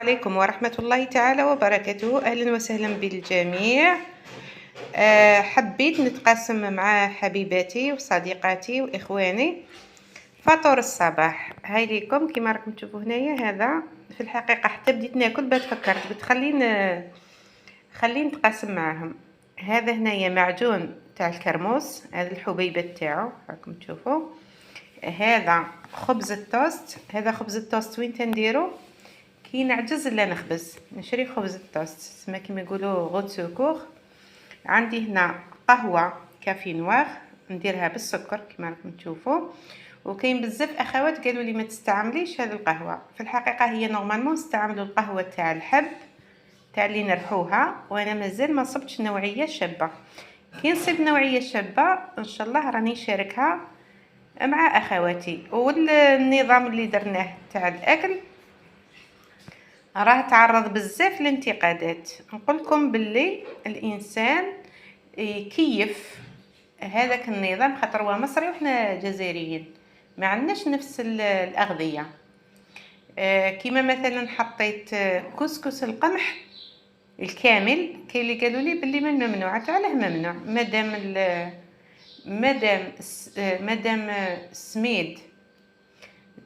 عليكم ورحمة الله تعالى وبركاته. أهلا وسهلا بالجميع. حبيت نتقاسم مع حبيباتي وصديقاتي وإخواني فطور الصباح. هاي ليكم كما راكم تشوفوا هنايا. هذا في الحقيقة حتى بديت ناكل بعد فكرت قلت خليني نتقاسم معاهم. هذا هنايا معجون تاع الكرموس، هذا الحبيبات تاعو راكم تشوفوا. هذا خبز التوست، هذا خبز التوست وين تنديرو كي نعجز لا نخبز نشري خبز التوست سما كيما يقولوا غوت سوكور. عندي هنا قهوه كافي نوار نديرها بالسكر كما راكم تشوفوا. وكاين بزاف اخوات قالوا لي ما تستعمليش هذه القهوه، في الحقيقه هي نورمالمون نستعملوا القهوه تاع الحب تاع اللي نرحوها، وانا مازال ما صبتش نوعيه شابه. كي نصيب نوعيه شابه ان شاء الله راني نشاركها مع اخواتي. والنظام اللي درناه تاع الاكل راه تعرض بزاف للانتقادات. نقولكم باللي الانسان يكيف هذاك النظام خاطر هو مصري وحنا جزائريين ما عندناش نفس الاغذيه. كيما مثلا حطيت كسكس القمح الكامل، كاين اللي قالوا لي باللي من ممنوع. علاه ممنوع؟ مادام السميد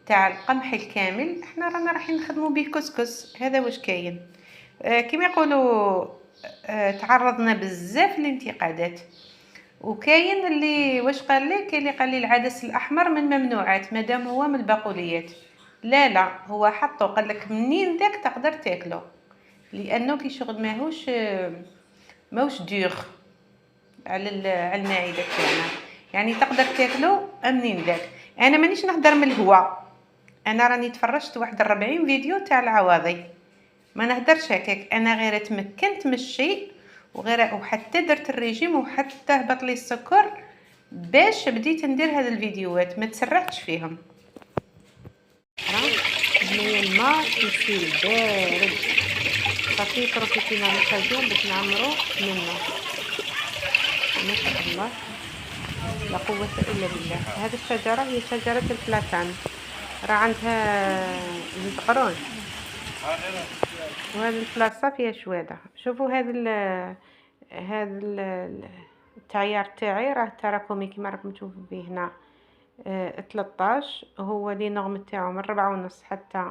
تاع القمح الكامل احنا رانا رايحين نخدموا به كسكس. هذا واش كاين. كما يقولوا تعرضنا بزاف للانتقادات. وكاين اللي واش قال لي، كاين اللي قال لي العدس الاحمر من ممنوعات مادام هو من البقوليات. لا هو حطه قال لك منين ذاك تقدر تاكله، لانه كي شغل ماهوش ديور على المعده تاعنا، يعني تقدر تاكله منين ذاك. انا مانيش نهضر من الهواء، انا راني تفرجت واحد 40 فيديو تاع العواضي، ما نهدرش هكاك. انا غير تمكنت من الشيء وحتى درت الريجيم وحتى هبط لي السكر باش بديت ندير هذه الفيديوهات، ما تسرعتش فيهم. هنايا الماء كيسيل بارد صافي بروفيتينا من الخزين باش نعمرو منه. ما شاء الله لا قوة الا بالله. هذه الشجرة هي شجرة البلاتان، راه عندها زيت قرون، وهذه البلاصه فيها شواده. شوفوا هذا التعيار تاعي راه تراكمي كما راكم تشوفوا فيه هنا 13. هو لي نورم تاعو من 4.5 حتى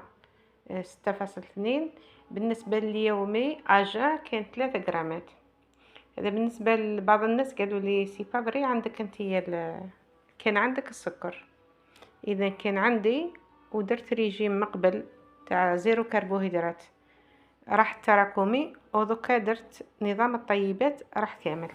6.2. بالنسبه لليومي اجا كان 3 غرامات. هذا بالنسبه لبعض الناس قالوا لي سي با فري عندك انت كان عندك السكر. اذا كان عندي ودرت ريجيم مقبل تاع زيرو كربوهيدرات راح تراكمي، ودوكا درت نظام الطيبات راح كامل.